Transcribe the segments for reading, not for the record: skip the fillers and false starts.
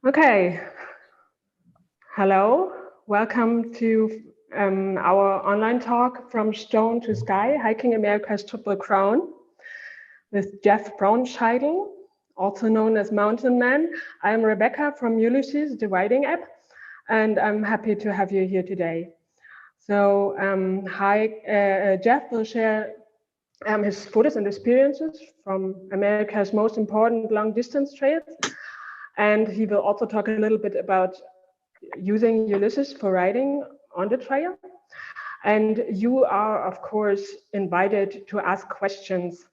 Okay, hello. Welcome to our online talk from stone to sky, hiking America's Triple Crown with Jeff Brownscheidle, also known as Mountain Man. I'm Rebecca from Ulysses, the writing app, and I'm happy to have you here today. So Jeff will share his photos and experiences from America's most important long distance trails. And he will also talk a little bit about using Ulysses for riding on the trail. And you are, of course, invited to ask questions.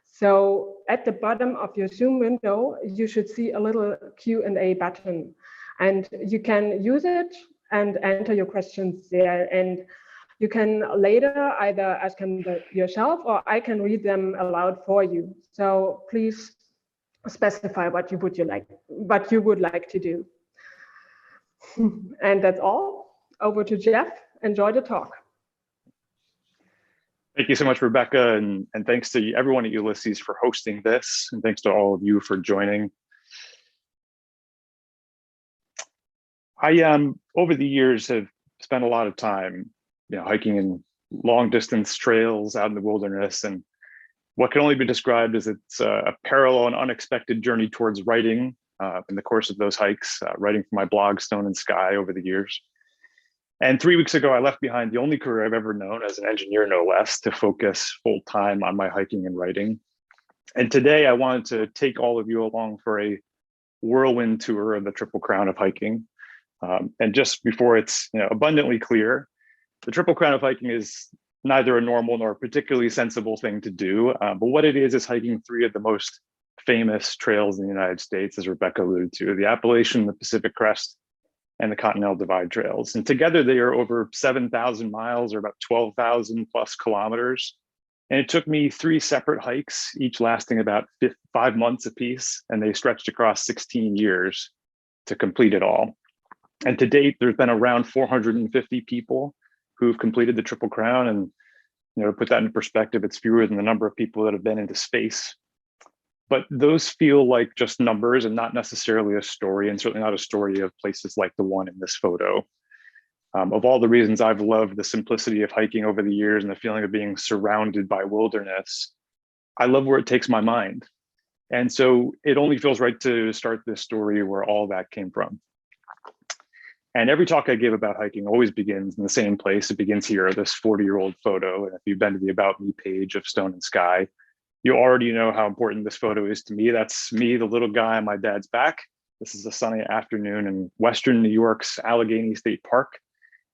So at the bottom of your Zoom window, you should see a little Q&A button. And you can use it and enter your questions there. And you can later either ask them yourself or I can read them aloud for you. So please specify what you would like to do. And that's all. Over to Jeff. Enjoy the talk. Thank you so much, Rebecca, and thanks to everyone at Ulysses for hosting this, and thanks to all of you for joining. I over the years have spent a lot of time, hiking in long distance trails out in the wilderness, and what can only be described as it's a parallel and unexpected journey towards writing in the course of those hikes, writing for my blog Stone and Sky over the years. And 3 weeks ago, I left behind the only career I've ever known as an engineer, no less, to focus full time on my hiking and writing. And today I wanted to take all of you along for a whirlwind tour of the Triple Crown of hiking. And just before it's abundantly clear, the Triple Crown of hiking is neither a normal nor a particularly sensible thing to do. But what it is hiking three of the most famous trails in the United States, as Rebecca alluded to, the Appalachian, the Pacific Crest, and the Continental Divide Trails. And together they are over 7,000 miles or about 12,000 plus kilometers. And it took me 3 separate hikes, each lasting about 5 months apiece, and they stretched across 16 years to complete it all. And to date, there's been around 450 people who've completed the Triple Crown. And to put that in perspective, it's fewer than the number of people that have been into space. But those feel like just numbers and not necessarily a story, and certainly not a story of places like the one in this photo. Of all the reasons I've loved the simplicity of hiking over the years and the feeling of being surrounded by wilderness, I love where it takes my mind. And so it only feels right to start this story where all that came from. And every talk I give about hiking always begins in the same place. It begins here, this 40-year-old photo. And if you've been to the About Me page of Stone and Sky, you already know how important this photo is to me. That's me, the little guy on my dad's back. This is a sunny afternoon in Western New York's Allegheny State Park.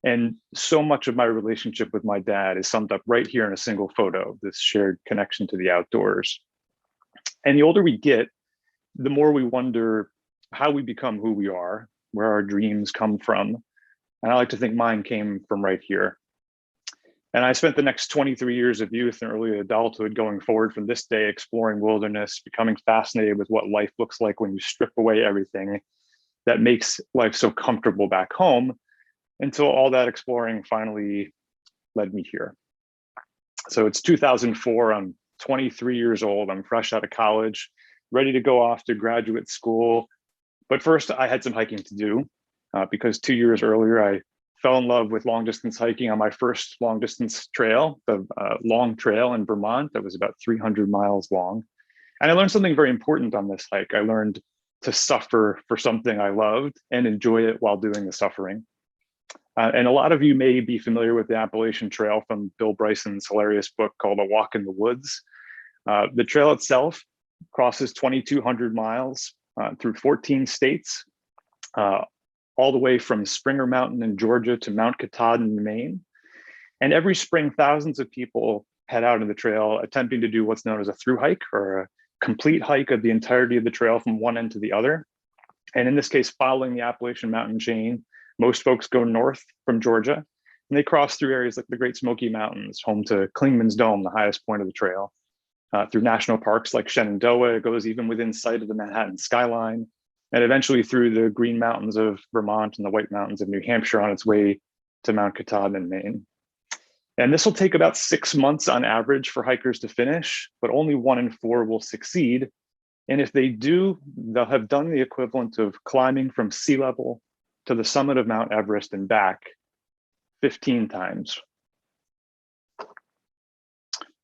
And so much of my relationship with my dad is summed up right here in a single photo, this shared connection to the outdoors. And the older we get, the more we wonder how we become who we are, where our dreams come from. And I like to think mine came from right here. And I spent the next 23 years of youth and early adulthood going forward from this day, exploring wilderness, becoming fascinated with what life looks like when you strip away everything that makes life so comfortable back home, until all that exploring finally led me here. So it's 2004, I'm 23 years old, I'm fresh out of college, ready to go off to graduate school. But first I had some hiking to do because 2 years earlier, I fell in love with long distance hiking on my first long distance trail, the Long Trail in Vermont that was about 300 miles long. And I learned something very important on this hike. I learned to suffer for something I loved and enjoy it while doing the suffering. And a lot of you may be familiar with the Appalachian Trail from Bill Bryson's hilarious book called A Walk in the Woods. The trail itself crosses 2,200 miles through 14 states, all the way from Springer Mountain in Georgia to Mount Katahdin in Maine. And every spring, thousands of people head out on the trail attempting to do what's known as a through hike, or a complete hike of the entirety of the trail from one end to the other. And in this case, following the Appalachian mountain chain, most folks go north from Georgia, and they cross through areas like the Great Smoky Mountains, home to Clingman's Dome, the highest point of the trail, through national parks like Shenandoah. It goes even within sight of the Manhattan skyline, and eventually through the Green Mountains of Vermont and the White Mountains of New Hampshire on its way to Mount Katahdin in Maine. And this will take about 6 months on average for hikers to finish, but only 1 in 4 will succeed. And if they do, they'll have done the equivalent of climbing from sea level to the summit of Mount Everest and back 15 times.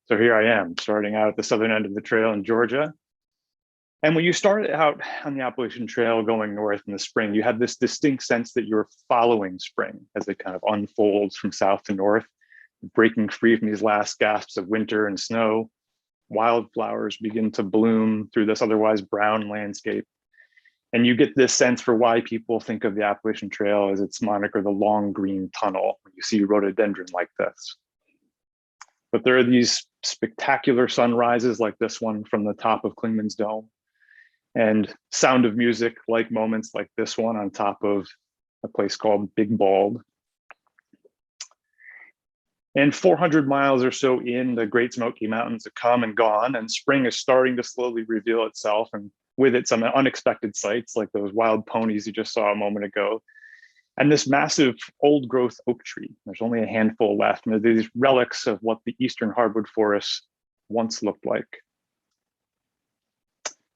So here I am, starting out at the southern end of the trail in Georgia. And when you start out on the Appalachian Trail going north in the spring, you have this distinct sense that you're following spring as it kind of unfolds from south to north, breaking free from these last gasps of winter and snow. Wildflowers begin to bloom through this otherwise brown landscape. And you get this sense for why people think of the Appalachian Trail as its moniker, the long green tunnel, when you see rhododendron like this. But there are these spectacular sunrises like this one from the top of Clingman's Dome, and sound of music like moments like this one on top of a place called Big Bald. And 400 miles or so in, the Great Smoky Mountains have come and gone, and spring is starting to slowly reveal itself, and with it some unexpected sights like those wild ponies you just saw a moment ago. And this massive old growth oak tree, there's only a handful left, and they're these relics of what the eastern hardwood forests once looked like.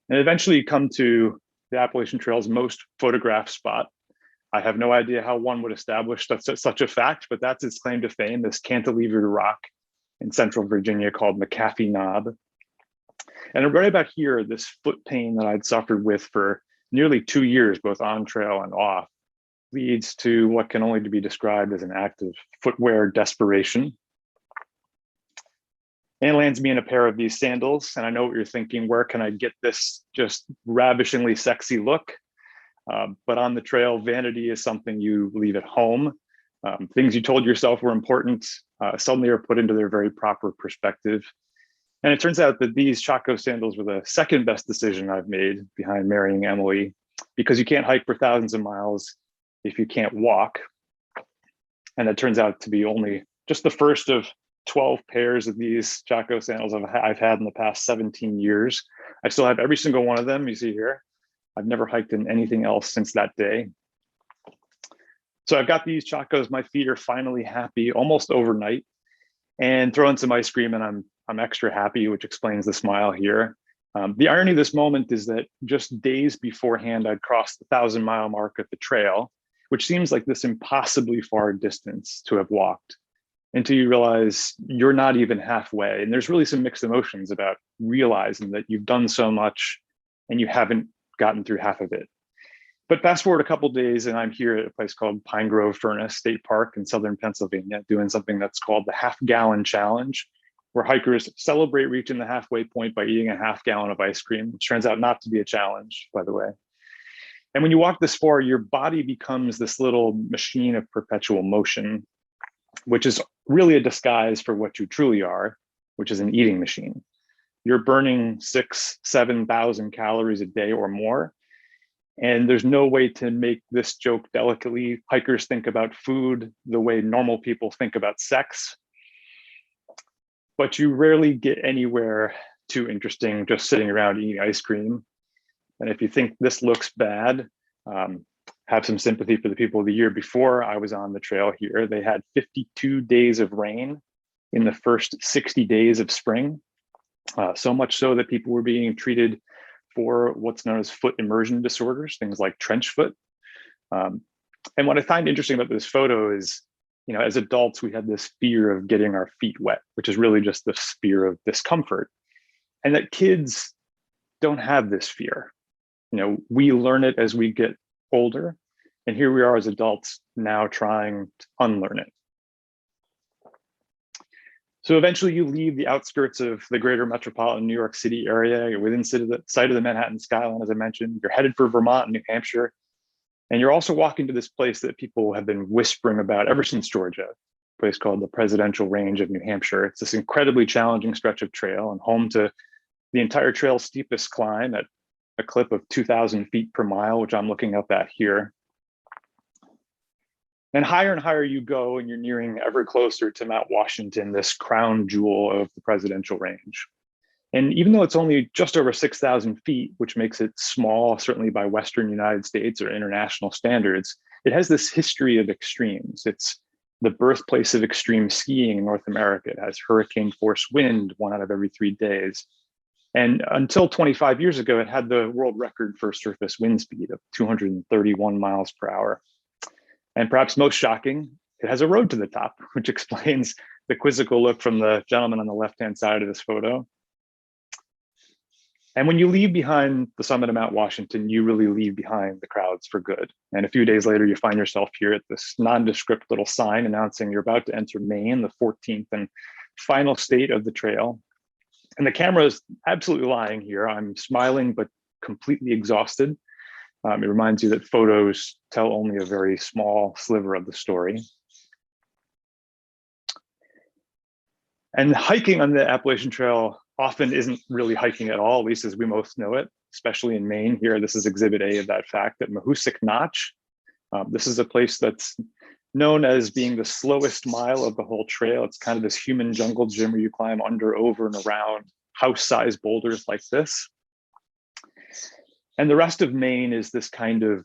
And eventually you come to the Appalachian Trail's most photographed spot. I have no idea how one would establish such a fact, but that's its claim to fame, this cantilevered rock in central Virginia called McAfee Knob. And right about here, this foot pain that I'd suffered with for nearly 2 years, both on trail and off, leads to what can only be described as an act of footwear desperation. And lands me in a pair of these sandals. And I know what you're thinking, where can I get this just ravishingly sexy look? But on the trail, vanity is something you leave at home. Things you told yourself were important suddenly are put into their very proper perspective. And it turns out that these Chaco sandals were the second best decision I've made behind marrying Emily, because you can't hike for thousands of miles if you can't walk. And it turns out to be only just the first of 12 pairs of these Chaco sandals I've had in the past 17 years. I still have every single one of them you see here. I've never hiked in anything else since that day. So I've got these Chacos, my feet are finally happy almost overnight, and throw in some ice cream and I'm extra happy, which explains the smile here. The irony of this moment is that just days beforehand, I'd crossed the 1,000-mile mark of the trail, which seems like this impossibly far distance to have walked, until you realize you're not even halfway. And there's really some mixed emotions about realizing that you've done so much and you haven't gotten through half of it. But fast forward a couple of days and I'm here at a place called Pine Grove Furnace State Park in southern Pennsylvania, doing something that's called the half-gallon challenge, where hikers celebrate reaching the halfway point by eating a half gallon of ice cream, which turns out not to be a challenge, by the way. And when you walk this far, your body becomes this little machine of perpetual motion, which is really a disguise for what you truly are, which is an eating machine. You're burning 6,000 to 7,000 calories a day or more. And there's no way to make this joke delicately. Hikers think about food the way normal people think about sex, but you rarely get anywhere too interesting just sitting around eating ice cream. And if you think this looks bad, have some sympathy for the people the year before I was on the trail here. They had 52 days of rain in the first 60 days of spring. So much so that people were being treated for what's known as foot immersion disorders, things like trench foot. And what I find interesting about this photo is, as adults, we had this fear of getting our feet wet, which is really just this fear of discomfort. And that kids don't have this fear. We learn it as we get older. And here we are as adults now trying to unlearn it. So eventually you leave the outskirts of the greater metropolitan New York City area. You're within sight of the Manhattan skyline, as I mentioned. You're headed for Vermont and New Hampshire. And you're also walking to this place that people have been whispering about ever since Georgia, a place called the Presidential Range of New Hampshire. It's this incredibly challenging stretch of trail and home to the entire trail's steepest climb at a clip of 2,000 feet per mile, which I'm looking up at here. And higher you go, and you're nearing ever closer to Mount Washington, this crown jewel of the Presidential Range. And even though it's only just over 6,000 feet, which makes it small, certainly by Western United States or international standards, it has this history of extremes. It's the birthplace of extreme skiing in North America. It has hurricane force wind 1 out of every 3 days. And until 25 years ago, it had the world record for surface wind speed of 231 miles per hour. And perhaps most shocking, it has a road to the top, which explains the quizzical look from the gentleman on the left-hand side of this photo. And when you leave behind the summit of Mount Washington, you really leave behind the crowds for good. And a few days later, you find yourself here at this nondescript little sign announcing you're about to enter Maine, the 14th and final state of the trail. And the camera is absolutely lying here. I'm smiling, but completely exhausted. It reminds you that photos tell only a very small sliver of the story. And hiking on the Appalachian Trail often isn't really hiking at all, at least as we most know it, especially in Maine. Here, this is Exhibit A of that fact at Mahoosic Notch. This is a place that's known as being the slowest mile of the whole trail. It's kind of this human jungle gym where you climb under, over, and around house-sized boulders like this. And the rest of Maine is this kind of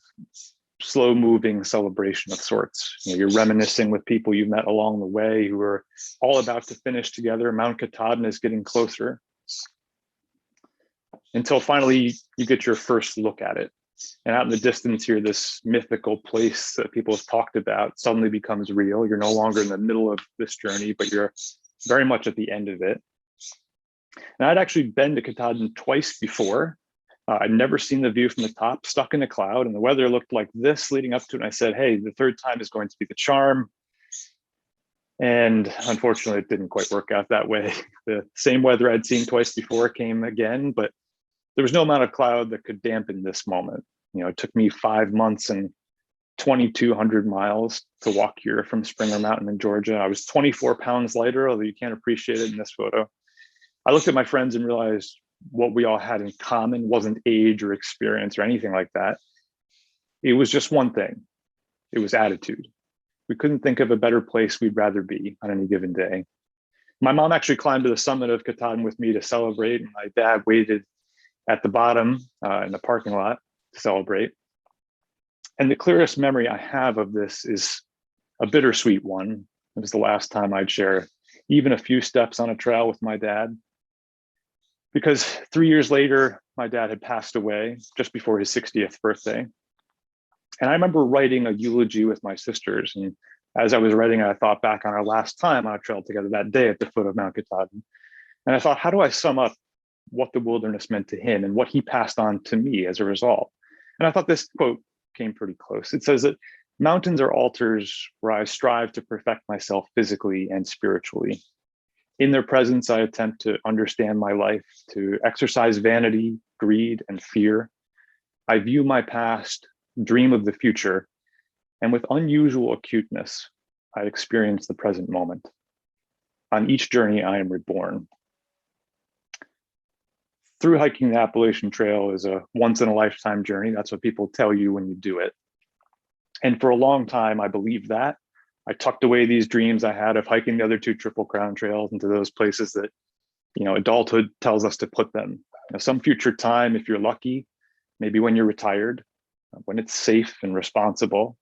slow-moving celebration of sorts. You know, you're reminiscing with people you've met along the way who are all about to finish together. Mount Katahdin is getting closer, until finally you get your first look at it. And out in the distance here, this mythical place that people have talked about suddenly becomes real. You're no longer in the middle of this journey, but you're very much at the end of it. And I'd actually been to Katahdin twice before. I'd never seen the view from the top, stuck in a cloud, and the weather looked like this leading up to it. And I said, hey, the third time is going to be the charm. And unfortunately, it didn't quite work out that way. The same weather I'd seen twice before came again, but there was no amount of cloud that could dampen this moment. You know, it took me 5 months and 2,200 miles to walk here from Springer Mountain in Georgia. I was 24 pounds lighter, although you can't appreciate it in this photo. I looked at my friends and realized what we all had in common wasn't age or experience or anything like that. It was just one thing. It was attitude. We couldn't think of a better place we'd rather be on any given day. My mom actually climbed to the summit of Katahdin with me to celebrate, and my dad waited at the bottom in the parking lot to celebrate. And the clearest memory I have of this is a bittersweet one. It was the last time I'd share even a few steps on a trail with my dad. Because 3 years later, my dad had passed away just before his 60th birthday. And I remember writing a eulogy with my sisters. And as I was writing, I thought back on our last time on a trail together that day at the foot of Mount Katahdin. And I thought, how do I sum up what the wilderness meant to him and what he passed on to me as a result? And I thought this quote came pretty close. It says that mountains are altars where I strive to perfect myself physically and spiritually. In their presence, I attempt to understand my life, to exercise vanity, greed, and fear. I view my past, dream of the future, and with unusual acuteness, I experience the present moment. On each journey, I am reborn. Through hiking the Appalachian Trail is a once-in-a-lifetime journey. That's what people tell you when you do it. And for a long time, I believed that. I tucked away these dreams I had of hiking the other two Triple Crown trails into those places that, you know, adulthood tells us to put them. You know, some future time, if you're lucky, maybe when you're retired, when it's safe and responsible.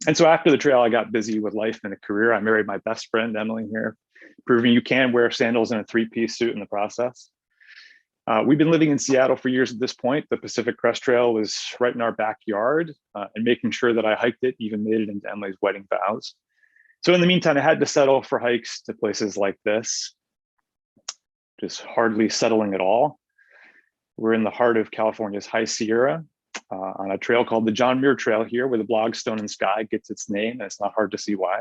And so after the trail, I got busy with life and a career. I married my best friend, Emily, here, proving you can wear sandals and a three-piece suit in the process. We've been living in Seattle for years at this point. The Pacific Crest Trail was right in our backyard, and making sure that I hiked it even made it into Emily's wedding vows. So in the meantime, I had to settle for hikes to places like this, just hardly settling at all. We're in the heart of California's High Sierra on a trail called the John Muir Trail here, where the blog Stone and Sky gets its name, and it's not hard to see why.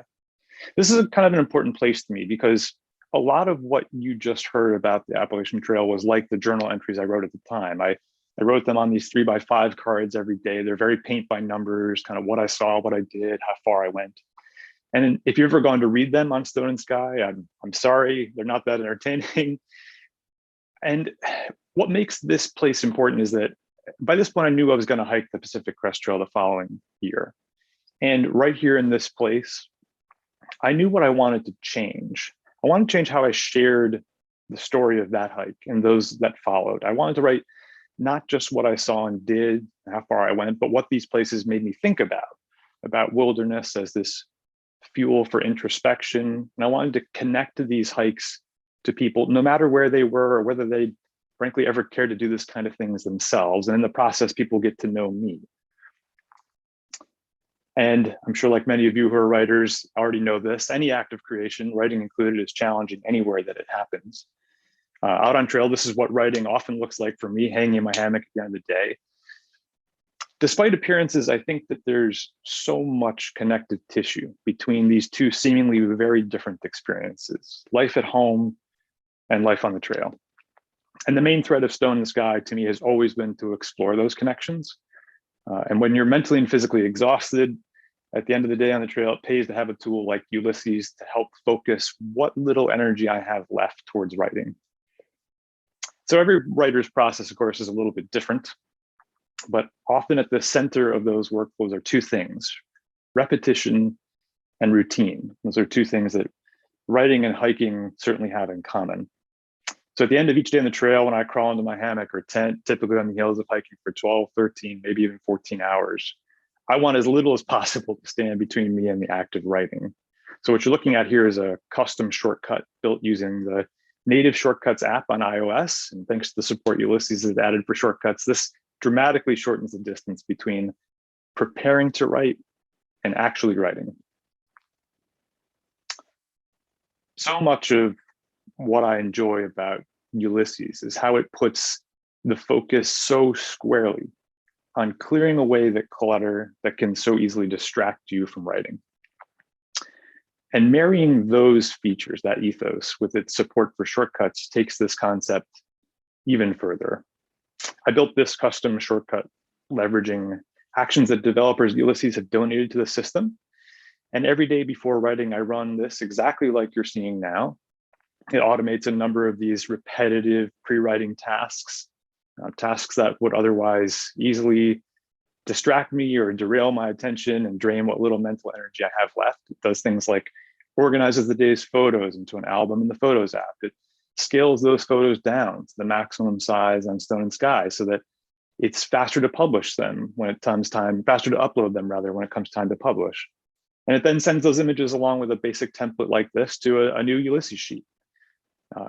This is kind of an important place to me because a lot of what you just heard about the Appalachian Trail was like the journal entries I wrote at the time. I wrote them on these 3x5 cards every day. They're very paint by numbers, kind of what I saw, what I did, how far I went. And if you've ever gone to read them on Stone and Sky, I'm sorry, they're not that entertaining. And what makes this place important is that by this point, I knew I was going to hike the Pacific Crest Trail the following year. And right here in this place, I knew what I wanted to change. I wanted to change how I shared the story of that hike and those that followed. I wanted to write not just what I saw and did, how far I went, but what these places made me think about wilderness as this fuel for introspection. And I wanted to connect to these hikes to people, no matter where they were or whether they frankly ever cared to do this kind of things themselves. And in the process, people get to know me. And I'm sure like many of you who are writers already know this, any act of creation, writing included, is challenging anywhere that it happens. Out on trail, this is what writing often looks like for me, hanging in my hammock at the end of the day. Despite appearances, I think that there's so much connective tissue between these two seemingly very different experiences, life at home and life on the trail. And the main thread of Stone in the Sky to me has always been to explore those connections. And when you're mentally and physically exhausted, at the end of the day on the trail, it pays to have a tool like Ulysses to help focus what little energy I have left towards writing. So every writer's process, of course, is a little bit different, but often at the center of those workflows are two things: repetition and routine. Those are two things that writing and hiking certainly have in common. So at the end of each day on the trail, when I crawl into my hammock or tent, typically on the heels of hiking for 12, 13, maybe even 14 hours, I want as little as possible to stand between me and the act of writing. So what you're looking at here is a custom shortcut built using the native Shortcuts app on iOS. And thanks to the support Ulysses has added for shortcuts, this dramatically shortens the distance between preparing to write and actually writing. So much of what I enjoy about Ulysses is how it puts the focus so squarely on clearing away the clutter that can so easily distract you from writing. And marrying those features, that ethos, with its support for shortcuts takes this concept even further. I built this custom shortcut leveraging actions that developers at Ulysses have donated to the system. And every day before writing, I run this exactly like you're seeing now. It automates a number of these repetitive pre-writing tasks, tasks that would otherwise easily distract me or derail my attention and drain what little mental energy I have left. It does things like organizes the day's photos into an album in the Photos app. It scales those photos down to the maximum size on Stone and Sky so that it's faster to publish them when it comes time, faster to upload them rather when it comes time to publish. And it then sends those images along with a basic template like this to a new Ulysses sheet.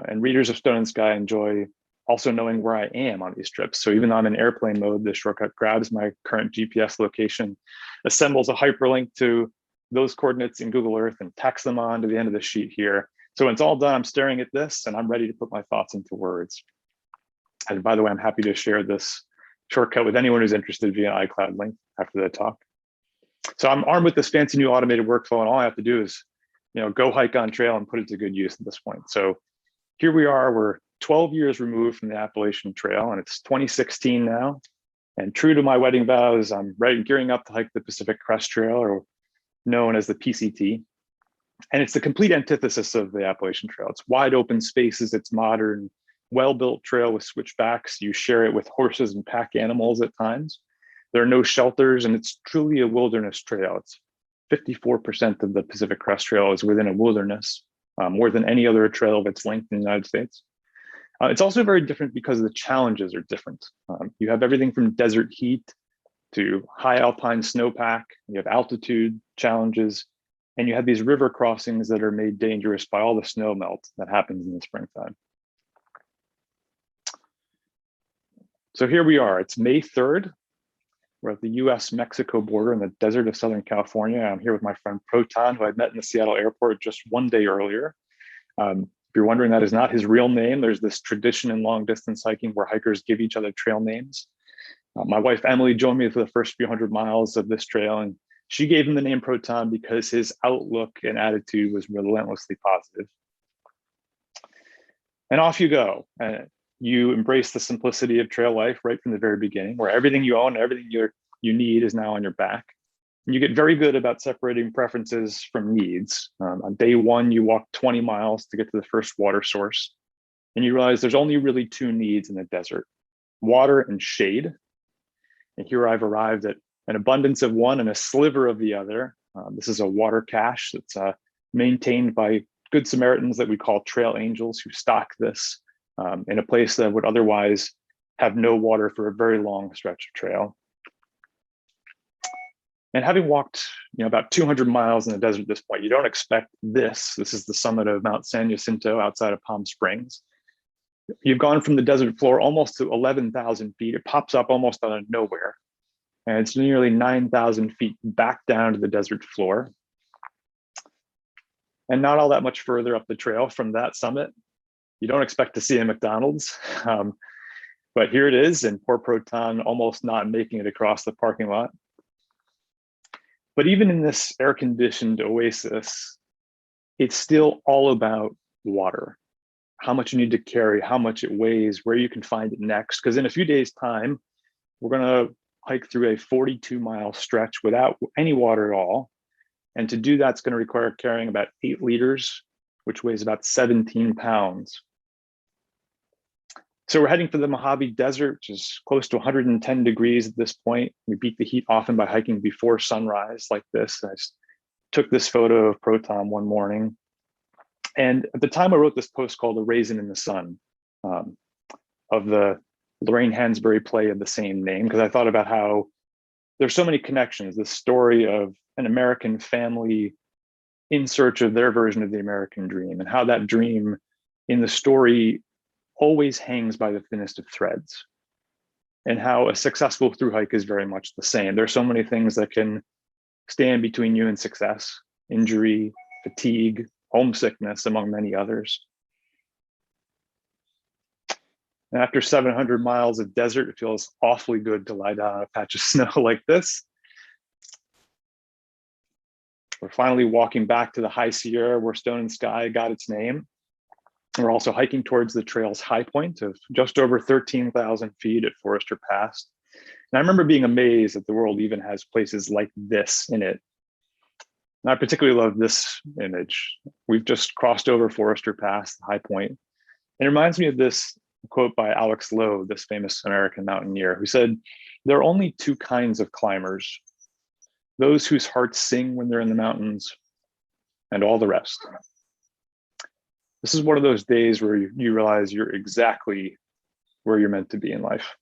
And readers of Stone and Sky enjoy also knowing where I am on these trips. So even though I'm in airplane mode, this shortcut grabs my current GPS location, assembles a hyperlink to those coordinates in Google Earth and tacks them on to the end of the sheet here. So when it's all done, I'm staring at this and I'm ready to put my thoughts into words. And by the way, I'm happy to share this shortcut with anyone who's interested via an iCloud link after the talk. So I'm armed with this fancy new automated workflow, and all I have to do is, go hike on trail and put it to good use at this point. So here we are, we're 12 years removed from the Appalachian Trail, and it's 2016 now. And true to my wedding vows, I'm gearing up to hike the Pacific Crest Trail, or known as the PCT. And it's the complete antithesis of the Appalachian Trail. It's wide open spaces, it's modern, well-built trail with switchbacks. You share it with horses and pack animals at times. There are no shelters, and it's truly a wilderness trail. It's 54% of the Pacific Crest Trail is within a wilderness, more than any other trail of its length in the United States. It's also very different because the challenges are different. You have everything from desert heat to high alpine snowpack, you have altitude challenges, and you have these river crossings that are made dangerous by all the snow melt that happens in the springtime. So here we are, it's May 3rd. We're at the US-Mexico border in the desert of Southern California. I'm here with my friend Proton, who I met in the Seattle airport just one day earlier. If you're wondering, that is not his real name. There's this tradition in long distance hiking where hikers give each other trail names. My wife, Emily, joined me for the first few hundred miles of this trail, and she gave him the name Proton because his outlook and attitude was relentlessly positive. And off you go. You embrace the simplicity of trail life right from the very beginning, where everything you own, everything you need is now on your back. And you get very good about separating preferences from needs. On day one, you walk 20 miles to get to the first water source. And you realize there's only really two needs in the desert: water and shade. And here I've arrived at an abundance of one and a sliver of the other. This is a water cache that's maintained by Good Samaritans that we call trail angels, who stock this in a place that would otherwise have no water for a very long stretch of trail. And having walked, about 200 miles in the desert at this point, you don't expect this. This is the summit of Mount San Jacinto outside of Palm Springs. You've gone from the desert floor almost to 11,000 feet. It pops up almost out of nowhere. And it's nearly 9,000 feet back down to the desert floor. And not all that much further up the trail from that summit, you don't expect to see a McDonald's. But here it is, and poor Proton almost not making it across the parking lot. But even in this air-conditioned oasis, it's still all about water. How much you need to carry, how much it weighs, where you can find it next. Because in a few days' time, we're going to hike through a 42-mile stretch without any water at all. And to do that, it's going to require carrying about 8 liters, which weighs about 17 pounds. So we're heading for the Mojave Desert, which is close to 110 degrees at this point. We beat the heat often by hiking before sunrise like this. I took this photo of Proton one morning. And at the time I wrote this post called A Raisin in the Sun, of the Lorraine Hansberry play of the same name, because I thought about how there's so many connections, this story of an American family in search of their version of the American dream, and how that dream in the story always hangs by the thinnest of threads, and how a successful through hike is very much the same. There's so many things that can stand between you and success: injury, fatigue, homesickness, among many others. And after 700 miles of desert, it feels awfully good to lie down on a patch of snow like this. We're finally walking back to the High Sierra, where Stone and Sky got its name. We're also hiking towards the trail's high point of just over 13,000 feet at Forester Pass. And I remember being amazed that the world even has places like this in it. And I particularly love this image. We've just crossed over Forester Pass, the high point. It reminds me of this quote by Alex Lowe, this famous American mountaineer, who said, "There are only 2 kinds of climbers: those whose hearts sing when they're in the mountains, and all the rest." This is one of those days where you realize you're exactly where you're meant to be in life.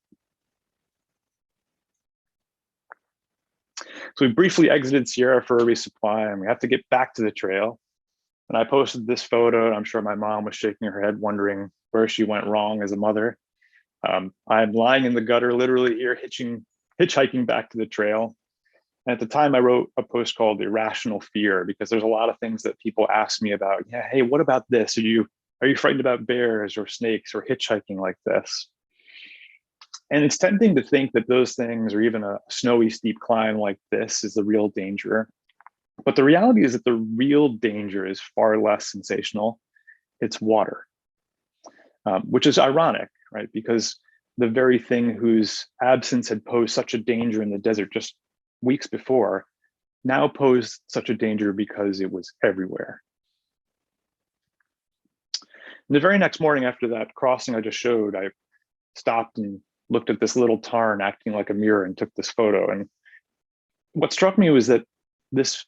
So we briefly exited Sierra for a resupply, and we have to get back to the trail. And I posted this photo, and I'm sure my mom was shaking her head, wondering where she went wrong as a mother. I'm lying in the gutter, literally here, hitchhiking back to the trail. And at the time, I wrote a post called Irrational Fear, because there's a lot of things that people ask me about. Yeah, hey, what about this? Are you frightened about bears or snakes or hitchhiking like this? And it's tempting to think that those things, or even a snowy, steep climb like this, is the real danger. But the reality is that the real danger is far less sensational. It's water, which is ironic, right? Because the very thing whose absence had posed such a danger in the desert just weeks before now posed such a danger because it was everywhere. And the very next morning after that crossing I just showed, I stopped and looked at this little tarn acting like a mirror and took this photo. And what struck me was that this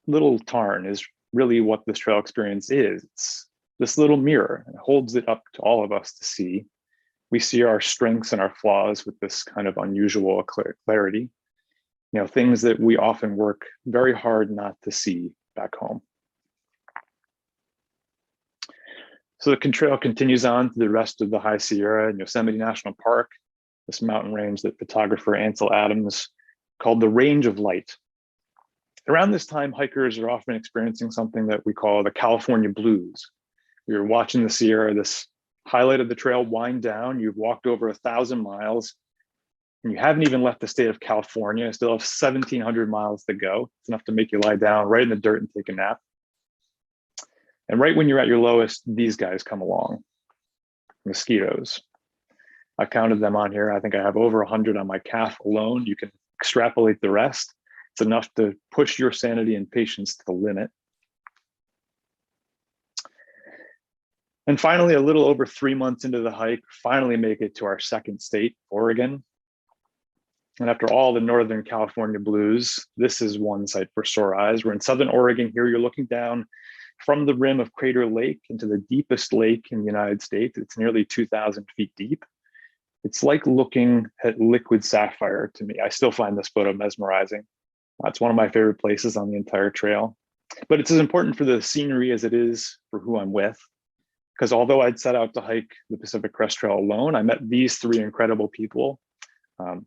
little tarn is really what this trail experience is. It's this little mirror, and it holds it up to all of us to see. We see our strengths and our flaws with this kind of unusual clarity. Things that we often work very hard not to see back home. So the trail continues on to the rest of the High Sierra and Yosemite National Park, this mountain range that photographer Ansel Adams called the Range of Light. Around this time, hikers are often experiencing something that we call the California blues. You're watching the Sierra, this highlight of the trail, wind down. You've walked over 1,000 miles, and you haven't even left the state of California. Still have 1,700 miles to go. It's enough to make you lie down right in the dirt and take a nap. And right when you're at your lowest, these guys come along, mosquitoes. I counted them on here. I think I have over 100 on my calf alone. You can extrapolate the rest. It's enough to push your sanity and patience to the limit. And finally, a little over 3 months into the hike, finally make it to our second state, Oregon. And after all the Northern California blues, this is one sight for sore eyes. We're in Southern Oregon here. You're looking down from the rim of Crater Lake into the deepest lake in the United States. It's nearly 2,000 feet deep. It's like looking at liquid sapphire to me. I still find this photo mesmerizing. That's one of my favorite places on the entire trail. But it's as important for the scenery as it is for who I'm with. Because although I'd set out to hike the Pacific Crest Trail alone, I met these three incredible people.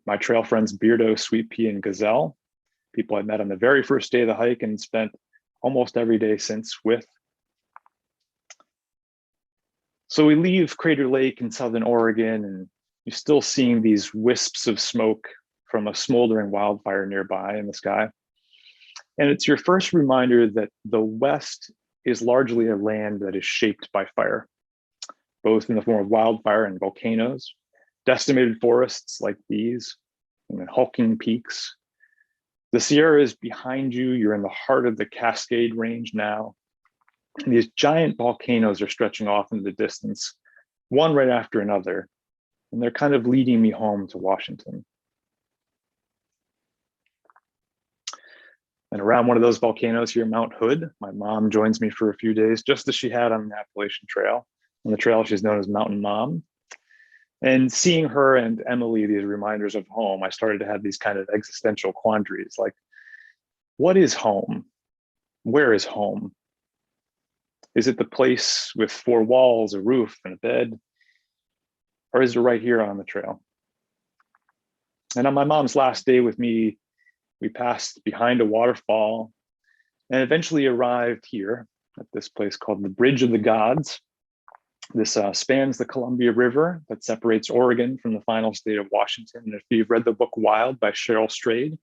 My trail friends, Beardo, Sweet Pea, and Gazelle, people I met on the very first day of the hike and spent almost every day since with. So we leave Crater Lake in Southern Oregon, and you're still seeing these wisps of smoke from a smoldering wildfire nearby in the sky. And it's your first reminder that the West is largely a land that is shaped by fire, both in the form of wildfire and volcanoes, decimated forests like these, and then hulking peaks. The Sierra is behind you. You're in the heart of the Cascade Range now. And these giant volcanoes are stretching off into the distance, one right after another. And they're kind of leading me home to Washington. And around one of those volcanoes here, Mount Hood, my mom joins me for a few days, just as she had on the Appalachian Trail. On the trail, she's known as Mountain Mom. And seeing her and Emily, these reminders of home, I started to have these kind of existential quandaries, like, what is home? Where is home? Is it the place with four walls, a roof, and a bed? Or is it right here on the trail? And on my mom's last day with me, we passed behind a waterfall and eventually arrived here at this place called the Bridge of the Gods. This spans the Columbia River that separates Oregon from the final state of Washington. And if you've read the book Wild by Cheryl Strayed,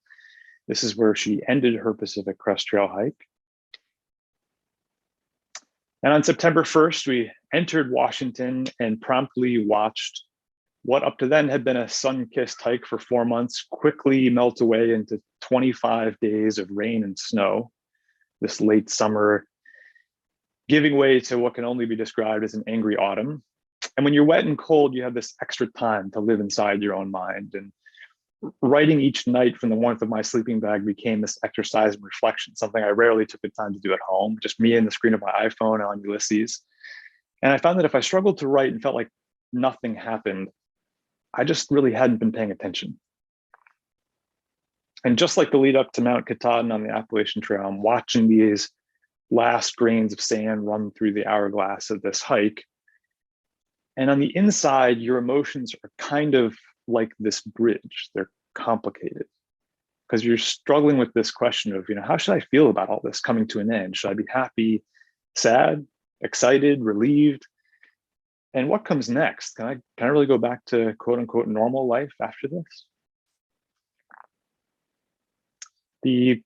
this is where she ended her Pacific Crest Trail hike. And on September 1st, we entered Washington and promptly watched what up to then had been a sun-kissed hike for 4 months quickly melt away into 25 days of rain and snow this late summer, giving way to what can only be described as an angry autumn. And when you're wet and cold, you have this extra time to live inside your own mind. And writing each night from the warmth of my sleeping bag became this exercise in reflection, something I rarely took the time to do at home, just me and the screen of my iPhone on Ulysses. And I found that if I struggled to write and felt like nothing happened, I just really hadn't been paying attention. And just like the lead up to Mount Katahdin on the Appalachian Trail, I'm watching these last grains of sand run through the hourglass of this hike. And on the inside, your emotions are kind of like this bridge. They're complicated because you're struggling with this question of, how should I feel about all this coming to an end? Should I be happy, sad, excited, relieved? And what comes next? Can I really go back to quote unquote normal life after this? The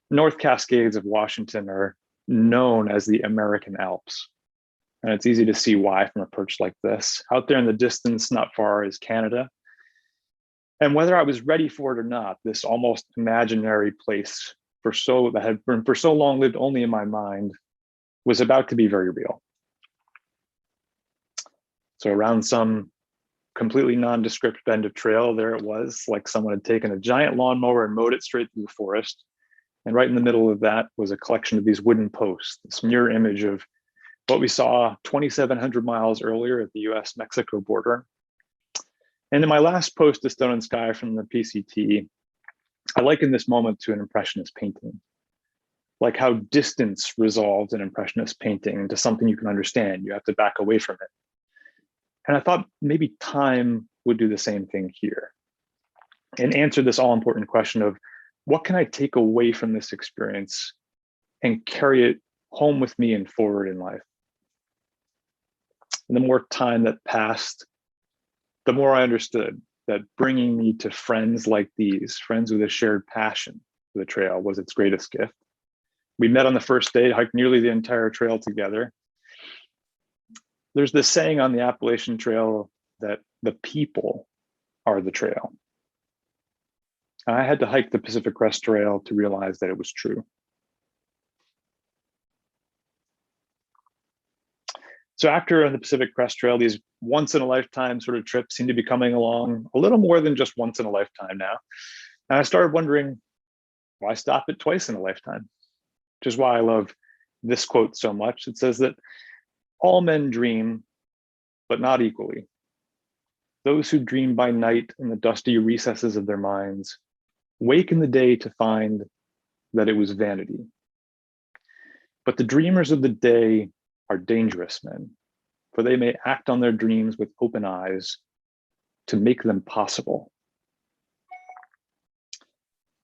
North Cascades of Washington are known as the American Alps. And it's easy to see why from a perch like this. Out there in the distance, not far, is Canada. And whether I was ready for it or not, this almost imaginary place that had been for so long lived only in my mind was about to be very real. So around some completely nondescript bend of trail, there it was, like someone had taken a giant lawnmower and mowed it straight through the forest. And right in the middle of that was a collection of these wooden posts, this mirror image of what we saw 2,700 miles earlier at the US-Mexico border. And in my last post to Stone and Sky from the PCT, I liken this moment to an Impressionist painting, like how distance resolves an Impressionist painting into something you can understand. You have to back away from it. And I thought maybe time would do the same thing here and answer this all-important question of what can I take away from this experience and carry it home with me and forward in life? And the more time that passed, the more I understood that bringing me to friends like these, friends with a shared passion for the trail, was its greatest gift. We met on the first day, hiked nearly the entire trail together. There's this saying on the Appalachian Trail that the people are the trail. I had to hike the Pacific Crest Trail to realize that it was true. So after the Pacific Crest Trail, these once in a lifetime sort of trips seem to be coming along a little more than just once in a lifetime now. And I started wondering, why stop it twice in a lifetime? Which is why I love this quote so much. It says that all men dream, but not equally. Those who dream by night in the dusty recesses of their minds wake in the day to find that it was vanity. But the dreamers of the day are dangerous men, for they may act on their dreams with open eyes to make them possible.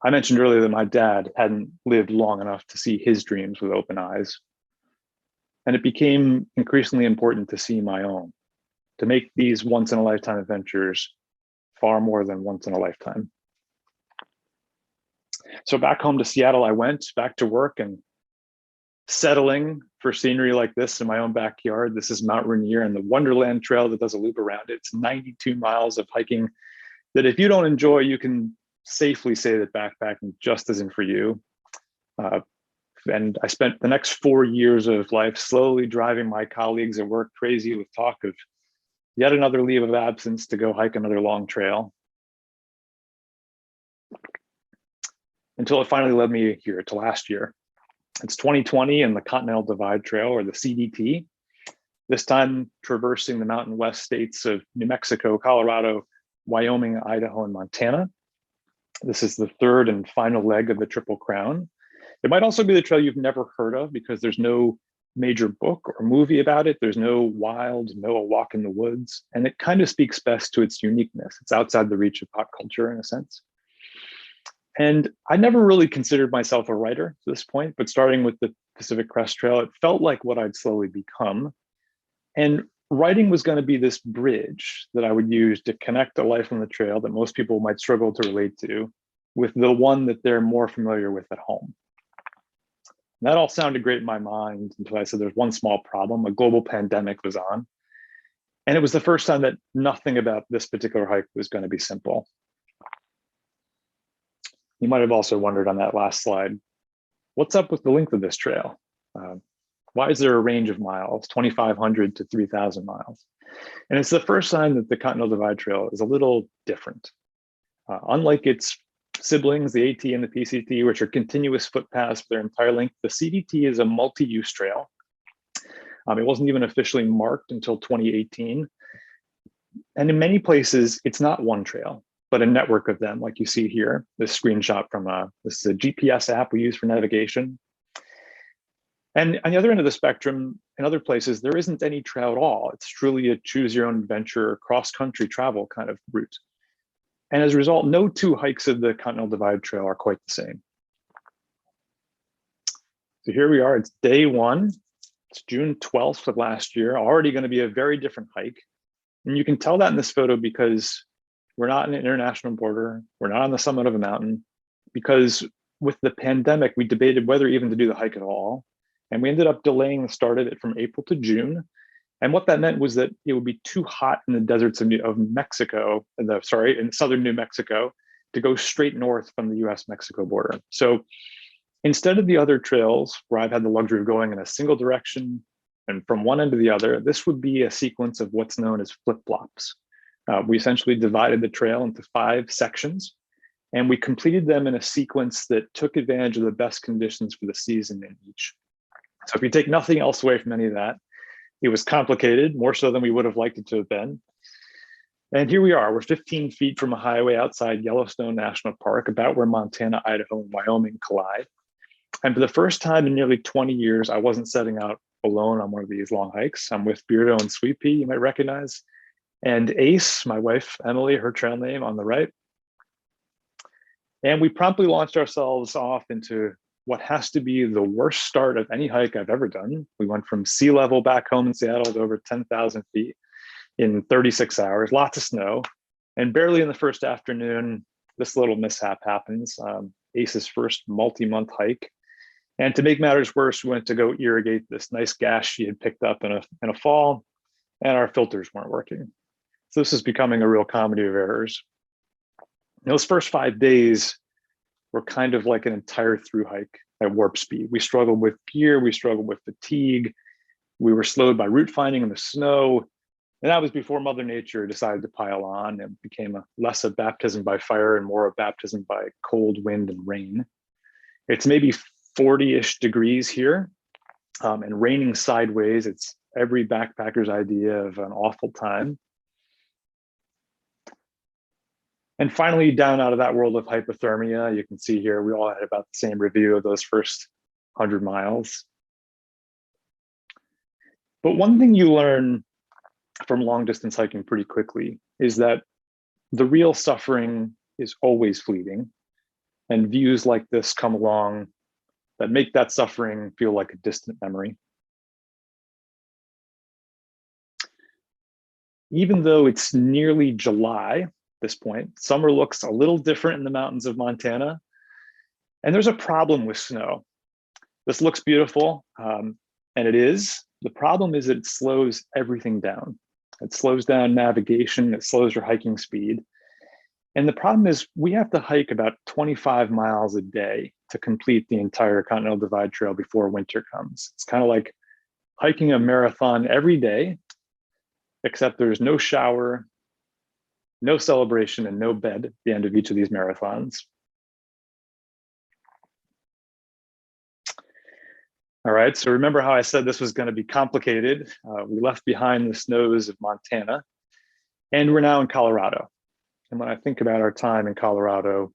I mentioned earlier that my dad hadn't lived long enough to see his dreams with open eyes. And it became increasingly important to see my own, to make these once-in-a-lifetime adventures far more than once in a lifetime. So back home to Seattle, I went back to work and settling for scenery like this in my own backyard. This is Mount Rainier and the Wonderland Trail that does a loop around it. It's 92 miles of hiking that if you don't enjoy, you can safely say that backpacking just isn't for you. And I spent the next 4 years of life slowly driving my colleagues at work crazy with talk of yet another leave of absence to go hike another long trail. Until it finally led me here to last year. It's 2020 and the Continental Divide Trail, or the CDT, this time traversing the Mountain West states of New Mexico, Colorado, Wyoming, Idaho, and Montana. This is the third and final leg of the Triple Crown. It might also be the trail you've never heard of because there's no major book or movie about it. There's no wild Noah walk in the woods, and it kind of speaks best to its uniqueness. It's outside the reach of pop culture in a sense. And I never really considered myself a writer to this point, but starting with the Pacific Crest Trail, it felt like what I'd slowly become. And writing was going to be this bridge that I would use to connect a life on the trail that most people might struggle to relate to with the one that they're more familiar with at home. And that all sounded great in my mind until I said there's one small problem. A global pandemic was on. And it was the first time that nothing about this particular hike was going to be simple. You might have also wondered on that last slide, what's up with the length of this trail? Why is there a range of miles, 2,500 to 3,000 miles? And it's the first sign that the Continental Divide Trail is a little different. Unlike its siblings, the AT and the PCT, which are continuous footpaths for their entire length, the CDT is a multi-use trail. It wasn't even officially marked until 2018. And in many places, it's not one trail, but a network of them, like you see here, this screenshot from this is a GPS app we use for navigation. And on the other end of the spectrum, in other places, there isn't any trail at all. It's truly a choose your own adventure, cross-country travel kind of route. And as a result, no two hikes of the Continental Divide Trail are quite the same. So here we are, it's day one. It's June 12th of last year, already going to be a very different hike. And you can tell that in this photo because we're not in an international border. We're not on the summit of a mountain because with the pandemic, we debated whether even to do the hike at all. And we ended up delaying the start of it from April to June. And what that meant was that it would be too hot in the deserts of Mexico, in southern New Mexico, to go straight north from the US-Mexico border. So instead of the other trails where I've had the luxury of going in a single direction and from one end to the other, this would be a sequence of what's known as flip-flops. We essentially divided the trail into 5 sections, and we completed them in a sequence that took advantage of the best conditions for the season in each. So if you take nothing else away from any of that, it was complicated, more so than we would have liked it to have been. And here we are, we're 15 feet from a highway outside Yellowstone National Park, about where Montana, Idaho, and Wyoming collide. And for the first time in nearly 20 years, I wasn't setting out alone on one of these long hikes. I'm with Beardo and Sweet Pea, you might recognize, and Ace, my wife, Emily, her trail name on the right. And we promptly launched ourselves off into what has to be the worst start of any hike I've ever done. We went from sea level back home in Seattle to over 10,000 feet in 36 hours, lots of snow. And barely in the first afternoon, this little mishap happens. Ace's first multi-month hike. And to make matters worse, we went to go irrigate this nice gas she had picked up in a fall, and our filters weren't working. So this is becoming a real comedy of errors. Those first 5 days were kind of like an entire through hike at warp speed. We struggled with gear, we struggled with fatigue, we were slowed by route finding in the snow. And that was before Mother Nature decided to pile on and became less a baptism by fire and more a baptism by cold wind and rain. It's maybe 40-ish degrees here and raining sideways. It's every backpacker's idea of an awful time. And finally, down out of that world of hypothermia, you can see here, we all had about the same review of those first 100 miles. But one thing you learn from long distance hiking pretty quickly is that the real suffering is always fleeting, and views like this come along that make that suffering feel like a distant memory. Even though it's nearly July at this point, summer looks a little different in the mountains of Montana, and there's a problem with snow. This looks beautiful, and it is. The problem is that it slows everything down. It slows down navigation, it slows your hiking speed. And the problem is we have to hike about 25 miles a day to complete the entire Continental Divide Trail before winter comes. It's kind of like hiking a marathon every day, except there's no shower, no celebration, and no bed at the end of each of these marathons. All right, so remember how I said this was going to be complicated. We left behind the snows of Montana, and we're now in Colorado. And when I think about our time in Colorado,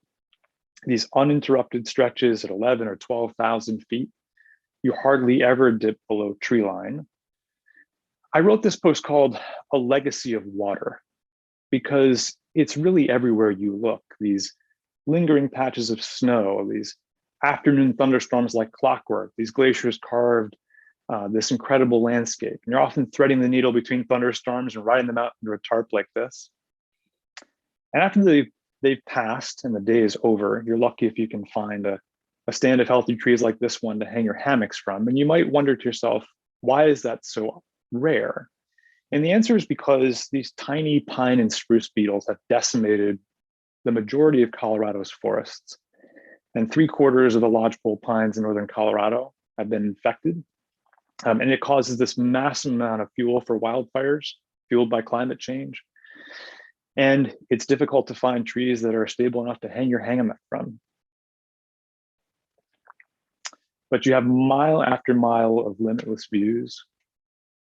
these uninterrupted stretches at 11 or 12,000 feet, you hardly ever dip below tree line. I wrote this post called A Legacy of Water, because it's really everywhere you look. These lingering patches of snow, these afternoon thunderstorms like clockwork, these glaciers carved this incredible landscape. And you're often threading the needle between thunderstorms and riding them out under a tarp like this. And after they've passed and the day is over, you're lucky if you can find a stand of healthy trees like this one to hang your hammocks from. And you might wonder to yourself, why is that so rare? And the answer is because these tiny pine and spruce beetles have decimated the majority of Colorado's forests. And 3/4 of the lodgepole pines in northern Colorado have been infected. And it causes this massive amount of fuel for wildfires fueled by climate change. And it's difficult to find trees that are stable enough to hang your hammock from. But you have mile after mile of limitless views.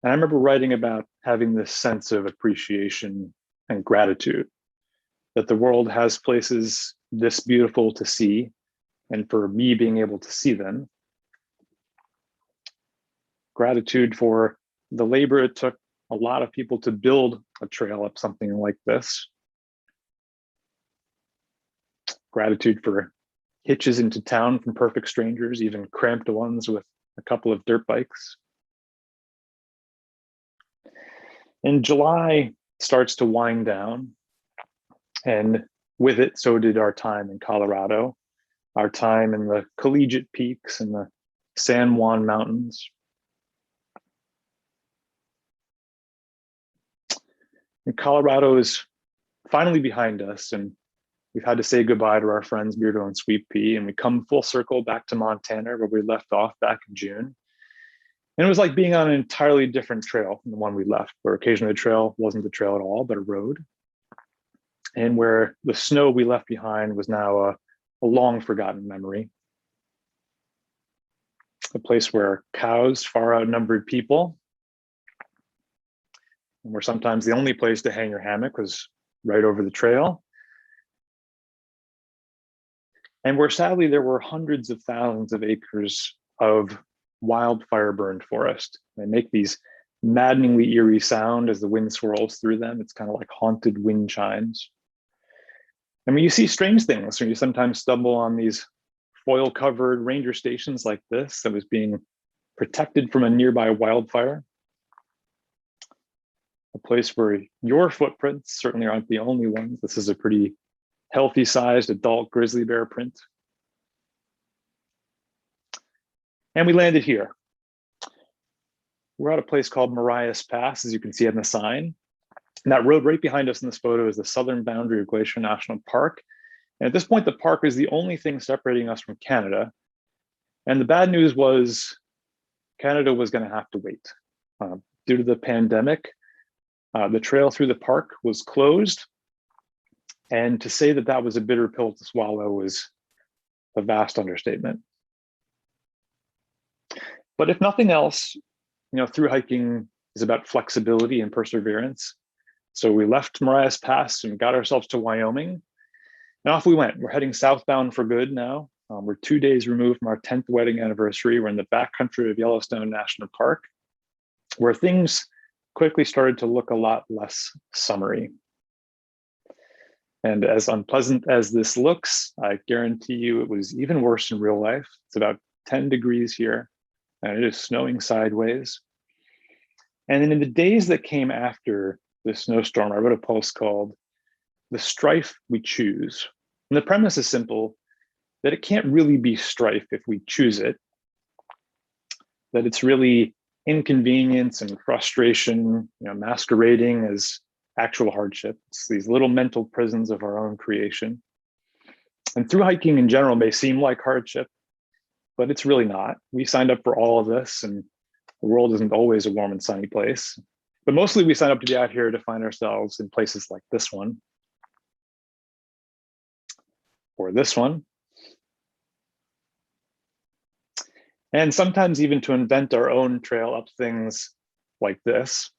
And I remember writing about having this sense of appreciation and gratitude, that the world has places this beautiful to see, and for me being able to see them. Gratitude for the labor it took a lot of people to build a trail up something like this. Gratitude for hitches into town from perfect strangers, even cramped ones with a couple of dirt bikes. And July starts to wind down, and with it, so did our time in Colorado, our time in the collegiate peaks and the San Juan Mountains. And Colorado is finally behind us, and we've had to say goodbye to our friends Beardo and Sweet Pea, and we come full circle back to Montana where we left off back in June. And it was like being on an entirely different trail from the one we left, where occasionally the trail wasn't the trail at all, but a road. And where the snow we left behind was now a long forgotten memory. A place where cows far outnumbered people, and where sometimes the only place to hang your hammock was right over the trail. And where sadly there were hundreds of thousands of acres of wildfire burned forest. They make these maddeningly eerie sound as the wind swirls through them. It's kind of like haunted wind chimes. I mean, you see strange things when you sometimes stumble on these foil covered ranger stations like this that was being protected from a nearby wildfire. A place where your footprints certainly aren't the only ones. This is a pretty healthy sized adult grizzly bear print. And we landed here. We're at a place called Marias Pass, as you can see on the sign. And that road right behind us in this photo is the southern boundary of Glacier National Park. And at this point, the park is the only thing separating us from Canada. And the bad news was Canada was going to have to wait. Due to the pandemic, the trail through the park was closed. And to say that that was a bitter pill to swallow was a vast understatement. But if nothing else, through hiking is about flexibility and perseverance. So we left Marias Pass and got ourselves to Wyoming. And off we went. We're heading southbound for good now. We're 2 days removed from our 10th wedding anniversary. We're in the backcountry of Yellowstone National Park, where things quickly started to look a lot less summery. And as unpleasant as this looks, I guarantee you it was even worse in real life. It's about 10 degrees here, and it is snowing sideways. And then in the days that came after the snowstorm, I wrote a post called "The Strife We Choose." And the premise is simple, that it can't really be strife if we choose it, that it's really inconvenience and frustration, masquerading as actual hardship. It's these little mental prisons of our own creation. And through hiking in general may seem like hardship, but it's really not. We signed up for all of this, and the world isn't always a warm and sunny place. But mostly we signed up to be out here to find ourselves in places like this one, or this one, and sometimes even to invent our own trail up things like this.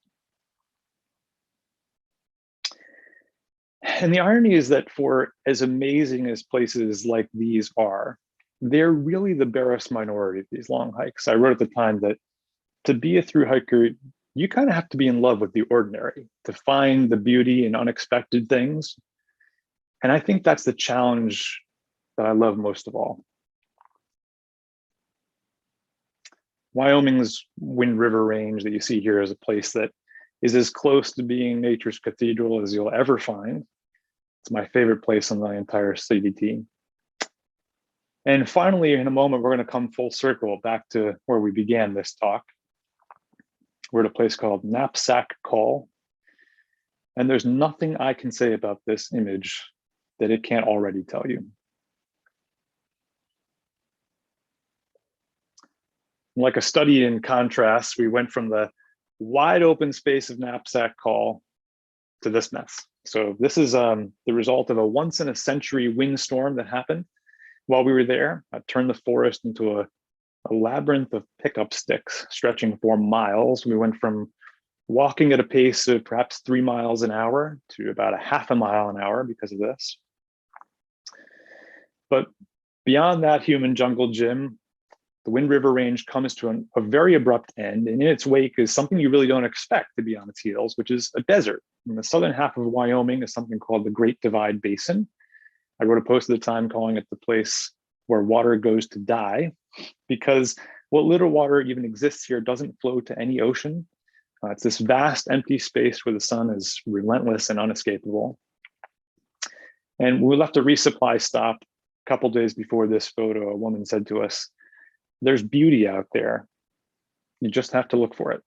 And the irony is that for as amazing as places like these are, they're really the barest minority of these long hikes. I wrote at the time that to be a thru hiker, you kind of have to be in love with the ordinary to find the beauty in unexpected things. And I think that's the challenge that I love most of all. Wyoming's Wind River Range that you see here is a place that is as close to being nature's cathedral as you'll ever find. It's my favorite place on the entire CDT. And finally, in a moment, we're going to come full circle back to where we began this talk. We're at a place called Knapsack Call. And there's nothing I can say about this image that it can't already tell you. Like a study in contrast, we went from the wide open space of Knapsack Call to this mess. So this is the result of a once in a century windstorm that happened while we were there. I turned the forest into a labyrinth of pickup sticks stretching for miles. We went from walking at a pace of perhaps 3 miles an hour to about a half a mile an hour because of this. But beyond that human jungle gym, the Wind River Range comes to a very abrupt end, and in its wake is something you really don't expect to be on its heels, which is a desert. In the southern half of Wyoming is something called the Great Divide Basin. I wrote a post at the time calling it the place where water goes to die, because what little water even exists here doesn't flow to any ocean. It's this vast empty space where the sun is relentless and unescapable. And we left a resupply stop a couple days before this photo. A woman said to us, "There's beauty out there. You just have to look for it."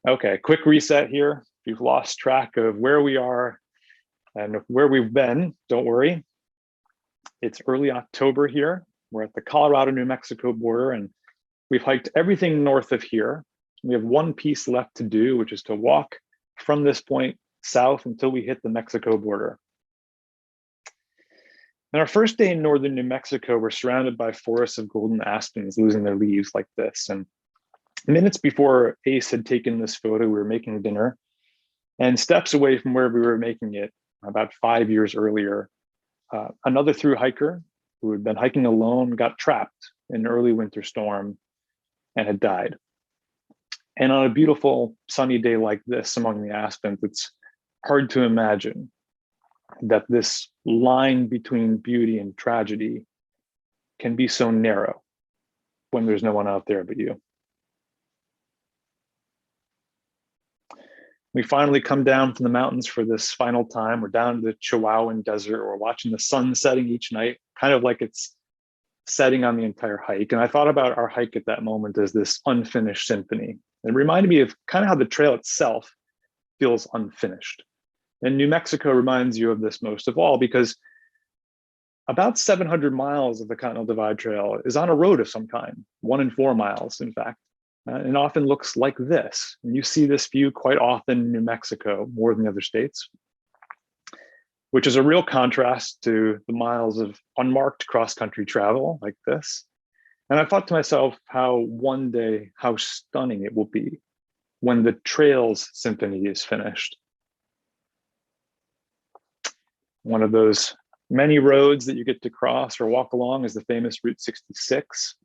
Okay, quick reset here. If you've lost track of where we are and where we've been, don't worry. It's early October here. We're at the Colorado-New Mexico border, and we've hiked everything north of here. We have one piece left to do, which is to walk from this point south until we hit the Mexico border. On our first day in northern New Mexico, we're surrounded by forests of golden aspens losing their leaves like this. And minutes before Ace had taken this photo, we were making dinner. And steps away from where we were making it, about 5 years earlier, another thru hiker who had been hiking alone got trapped in an early winter storm and had died. And on a beautiful sunny day like this among the aspens, it's hard to imagine that this line between beauty and tragedy can be so narrow when there's no one out there but you. We finally come down from the mountains for this final time. We're down to the Chihuahuan Desert. We're watching the sun setting each night, kind of like it's setting on the entire hike. And I thought about our hike at that moment as this unfinished symphony. It reminded me of kind of how the trail itself feels unfinished. And New Mexico reminds you of this most of all, because about 700 miles of the Continental Divide Trail is on a road of some kind, 1 in 4 miles, in fact, and often looks like this. And you see this view quite often in New Mexico, more than the other states, which is a real contrast to the miles of unmarked cross-country travel like this. And I thought to myself how one day, how stunning it will be when the trail's symphony is finished. One of those many roads that you get to cross or walk along is the famous Route 66.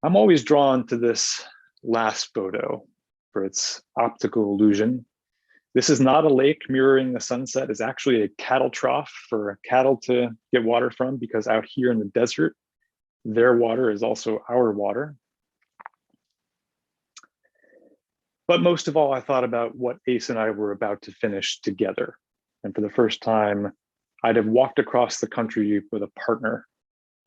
I'm always drawn to this last photo for its optical illusion. This is not a lake mirroring the sunset. It's actually a cattle trough for cattle to get water from, because out here in the desert, their water is also our water. But most of all, I thought about what Ace and I were about to finish together. And for the first time, I'd have walked across the country with a partner.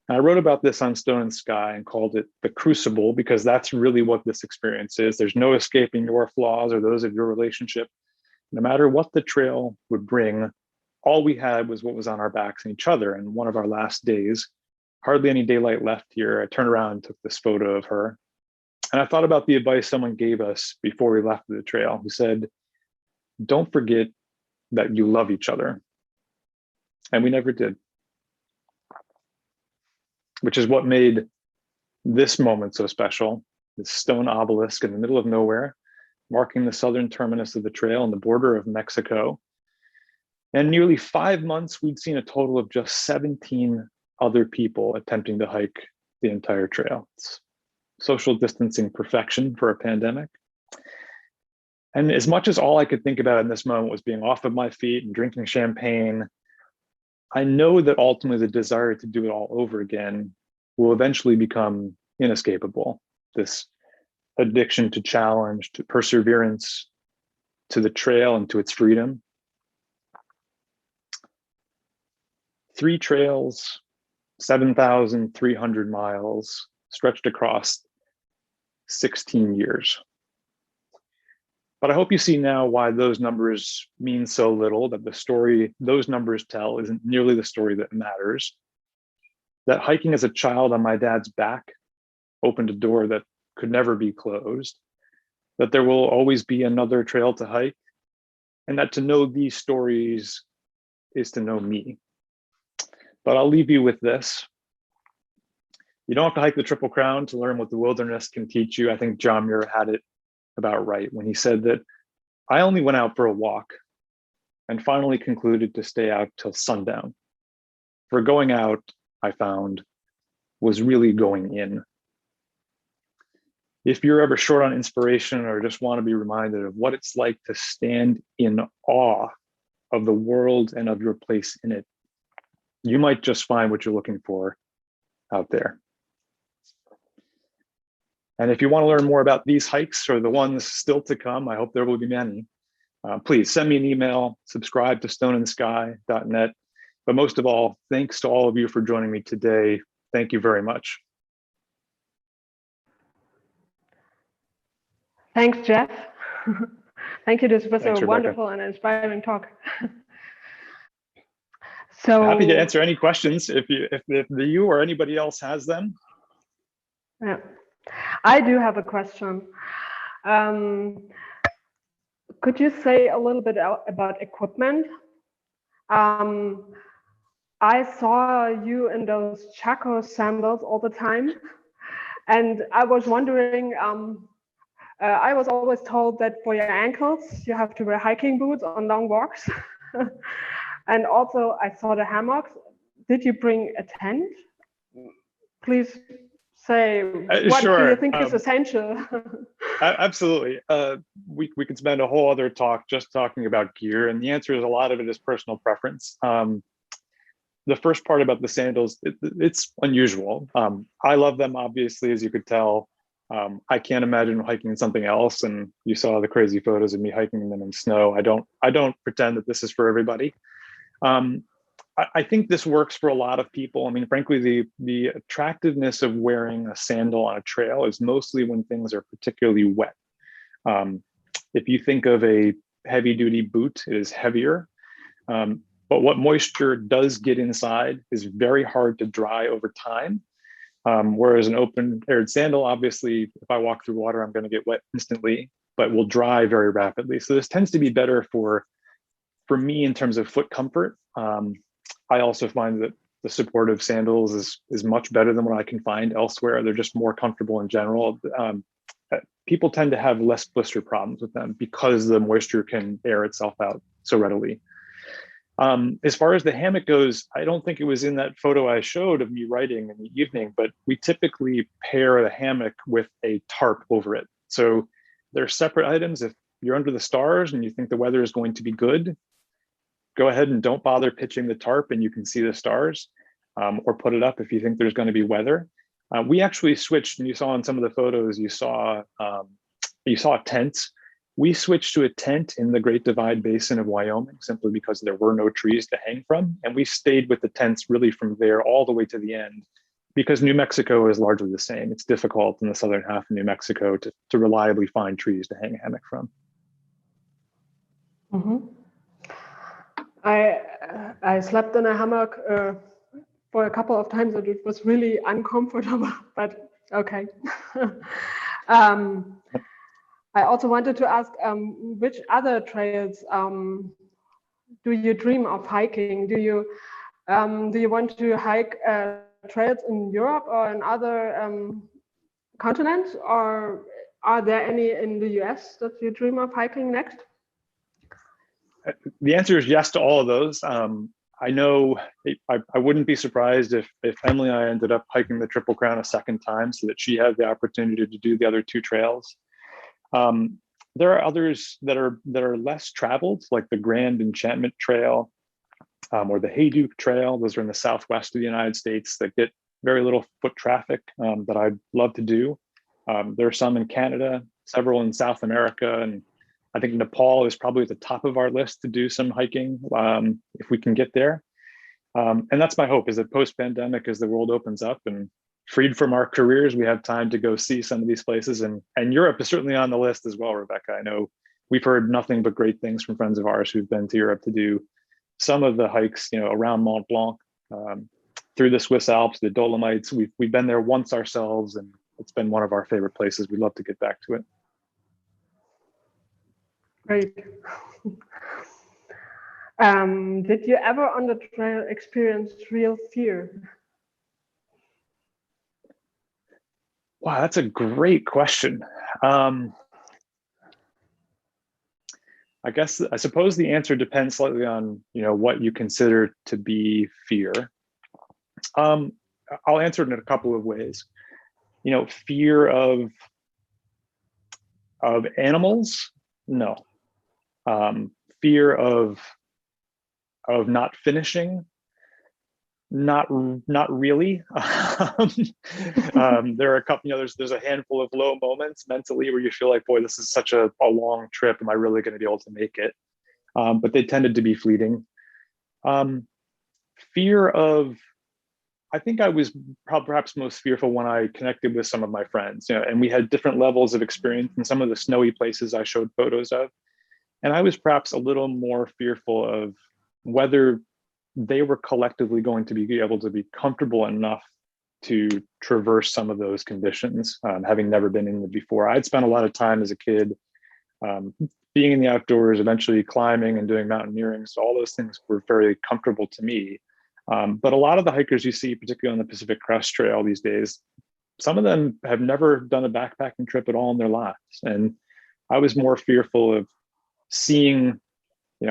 And I wrote about this on Stone and Sky and called it the crucible, because that's really what this experience is. There's no escaping your flaws or those of your relationship. No matter what the trail would bring, all we had was what was on our backs and each other. And one of our last days, hardly any daylight left here, I turned around and took this photo of her. And I thought about the advice someone gave us before we left the trail, who said, don't forget that you love each other. And we never did. Which is what made this moment so special. This stone obelisk in the middle of nowhere, marking the southern terminus of the trail on the border of Mexico. And nearly 5 months, we'd seen a total of just 17 other people attempting to hike the entire trail. It's social distancing perfection for a pandemic. And as much as all I could think about in this moment was being off of my feet and drinking champagne, I know that ultimately the desire to do it all over again will eventually become inescapable. This addiction to challenge, to perseverance, to the trail and to its freedom. 3 trails, 7,300 miles stretched across 16 years. But I hope you see now why those numbers mean so little, that the story those numbers tell isn't nearly the story that matters. That hiking as a child on my dad's back opened a door that could never be closed. That there will always be another trail to hike. And that to know these stories is to know me. But I'll leave you with this. You don't have to hike the Triple Crown to learn what the wilderness can teach you. I think John Muir had it about right when he said that I only went out for a walk and finally concluded to stay out till sundown. For going out, I found, was really going in. If you're ever short on inspiration or just want to be reminded of what it's like to stand in awe of the world and of your place in it, you might just find what you're looking for out there. And if you want to learn more about these hikes or the ones still to come, I hope there will be many, please send me an email, subscribe to stoneandsky.net. But most of all, thanks to all of you for joining me today. Thank you very much. Thanks, Jeff. Thank you. This was Thanks, a Rebecca. wonderful and inspiring talk. So happy to answer any questions if you or anybody else has them. Yeah, I do have a question. Could you say a little bit about equipment? I saw you in those Chaco sandals all the time, and I was wondering. I was always told that for your ankles, you have to wear hiking boots on long walks. And also, I saw the hammocks. Did you bring a tent? Please say, what sure. do you think is essential? Absolutely. We could spend a whole other talk just talking about gear. And the answer is a lot of it is personal preference. The first part about the sandals, it's unusual. I love them, obviously, as you could tell. I can't imagine hiking in something else. And you saw the crazy photos of me hiking them in snow. I don't pretend that this is for everybody. I think this works for a lot of people. I mean, frankly, the attractiveness of wearing a sandal on a trail is mostly when things are particularly wet. If you think of a heavy duty boot, it is heavier. But what moisture does get inside is very hard to dry over time. Whereas an open-aired sandal, obviously, if I walk through water, I'm going to get wet instantly, but will dry very rapidly. So this tends to be better for me in terms of foot comfort. I also find that the supportive sandals is much better than what I can find elsewhere. They're just more comfortable in general. People tend to have less blister problems with them because the moisture can air itself out so readily. As far as the hammock goes, I don't think it was in that photo I showed of me writing in the evening, but we typically pair the hammock with a tarp over it. So they're separate items. If you're under the stars and you think the weather is going to be good, go ahead and don't bother pitching the tarp and you can see the stars, or put it up if you think there's going to be weather. We actually switched, and you saw in some of the photos, you saw tents. We switched to a tent in the Great Divide Basin of Wyoming simply because there were no trees to hang from. And we stayed with the tents really from there all the way to the end, because New Mexico is largely the same. It's difficult in the southern half of New Mexico to reliably find trees to hang a hammock from. Mm-hmm. I slept in a hammock for a couple of times, and it was really uncomfortable, but okay. I also wanted to ask, which other trails do you dream of hiking? Do you want to hike trails in Europe or in other continents, or are there any in the US that you dream of hiking next? The answer is yes to all of those. I know I wouldn't be surprised if Emily and I ended up hiking the Triple Crown a second time so that she had the opportunity to do the other two trails. There are others that are less traveled, like the Grand Enchantment Trail or the Hayduke Trail. Those are in the southwest of the United States that get very little foot traffic that I'd love to do. There are some in Canada, several in South America, and I think Nepal is probably at the top of our list to do some hiking if we can get there. And that's my hope, is that post-pandemic, as the world opens up and freed from our careers, we have time to go see some of these places. And Europe is certainly on the list as well, Rebecca. I know we've heard nothing but great things from friends of ours who've been to Europe to do some of the hikes, around Mont Blanc, through the Swiss Alps, the Dolomites. We've been there once ourselves, and it's been one of our favorite places. We'd love to get back to it. Great. Did you ever on the trail experience real fear? Wow, that's a great question. I suppose the answer depends slightly on what you consider to be fear. I'll answer it in a couple of ways. Fear of animals, no. Fear of not finishing, not really. There are a couple, there's a handful of low moments mentally where you feel like, boy, this is such a long trip. Am I really going to be able to make it? But they tended to be fleeting. Fear of, I think I was perhaps most fearful when I connected with some of my friends, and we had different levels of experience in some of the snowy places I showed photos of. And I was perhaps a little more fearful of whether they were collectively going to be able to be comfortable enough to traverse some of those conditions, having never been in them before. I'd spent a lot of time as a kid being in the outdoors, eventually climbing and doing mountaineering. So all those things were very comfortable to me. But a lot of the hikers you see, particularly on the Pacific Crest Trail these days, some of them have never done a backpacking trip at all in their lives. And I was more fearful of seeing,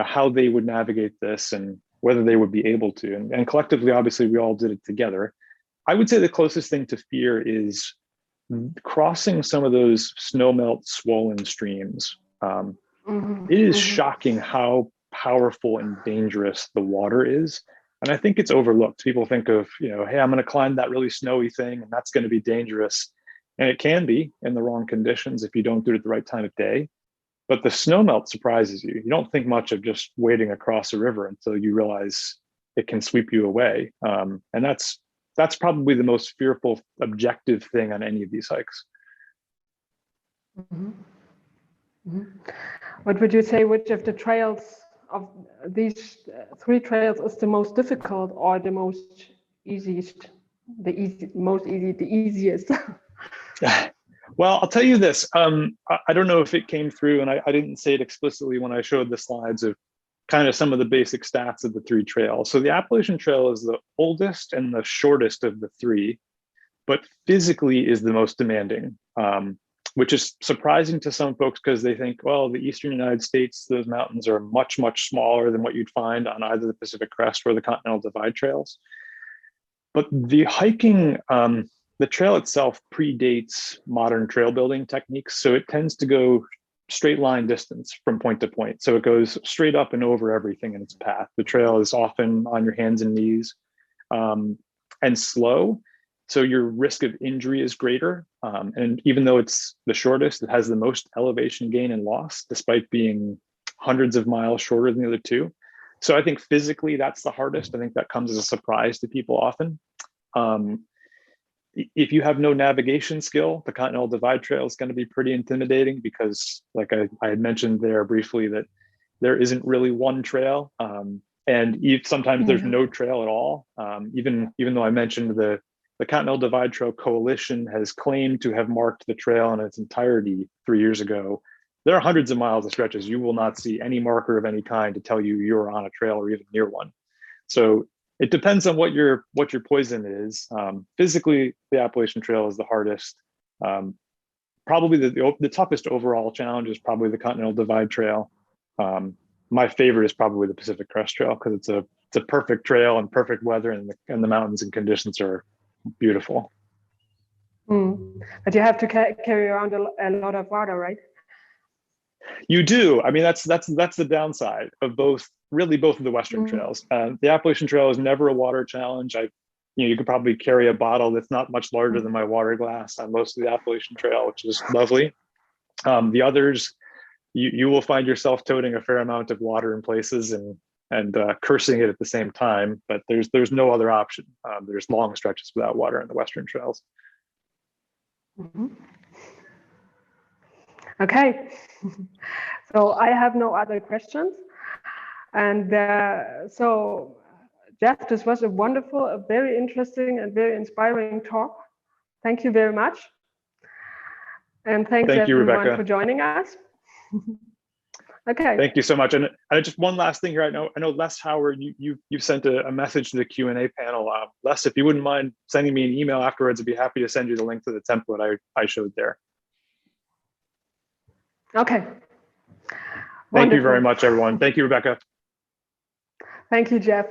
how they would navigate this and whether they would be able to. And collectively, obviously, we all did it together. I would say the closest thing to fear is crossing some of those snowmelt swollen streams. It is shocking how powerful and dangerous the water is. And I think it's overlooked. People think of, hey, I'm going to climb that really snowy thing and that's going to be dangerous. And it can be in the wrong conditions if you don't do it at the right time of day. But the snowmelt surprises you. You don't think much of just wading across a river until you realize it can sweep you away. And that's probably the most fearful objective thing on any of these hikes. Mm-hmm. Mm-hmm. What would you say, which of the trails of these three trails is the most difficult or the most easiest? The easiest? Well, I'll tell you this. I don't know if it came through, and I didn't say it explicitly when I showed the slides of kind of some of the basic stats of the three trails. So the Appalachian Trail is the oldest and the shortest of the three, but physically is the most demanding. which is surprising to some folks because they think, well, the Eastern United States, those mountains are much, much smaller than what you'd find on either the Pacific Crest or the Continental Divide Trails. But the hiking, the trail itself predates modern trail building techniques. So it tends to go straight line distance from point to point. So it goes straight up and over everything in its path. The trail is often on your hands and knees and slow. So your risk of injury is greater. And even though it's the shortest, it has the most elevation gain and loss, despite being hundreds of miles shorter than the other two. So I think physically that's the hardest. I think that comes as a surprise to people often. If you have no navigation skill, the Continental Divide Trail is going to be pretty intimidating because, like I had mentioned there briefly, that there isn't really one trail. And sometimes there's no trail at all. Even though I mentioned the Continental Divide Trail Coalition has claimed to have marked the trail in its entirety 3 years ago, there are hundreds of miles of stretches. You will not see any marker of any kind to tell you you're on a trail or even near one. So it depends on what your poison is. Physically, the Appalachian Trail is the hardest. Probably the toughest overall challenge is probably the Continental Divide Trail. My favorite is probably the Pacific Crest Trail because it's a perfect trail and perfect weather, and the mountains and conditions are beautiful. But you have to carry around a lot of water, right? You do. I mean, that's the downside of both of the Western trails. The Appalachian Trail is never a water challenge. You could probably carry a bottle that's not much larger than my water glass on most of the Appalachian Trail, which is lovely. The others, you will find yourself toting a fair amount of water in places and cursing it at the same time. But there's no other option. There's long stretches without water in the Western trails. Okay, so I have no other questions. And so, Jeff, this was a wonderful, a very interesting and very inspiring talk. Thank you very much. And thanks everyone Rebecca, for joining us. Okay. Thank you so much. And just one last thing here. I know Les Howard, you've sent a message to the Q&A panel. Les, if you wouldn't mind sending me an email afterwards, I'd be happy to send you the link to the template I showed there. Okay. Thank you very much, everyone. Thank you, Rebecca. Thank you, Jeff.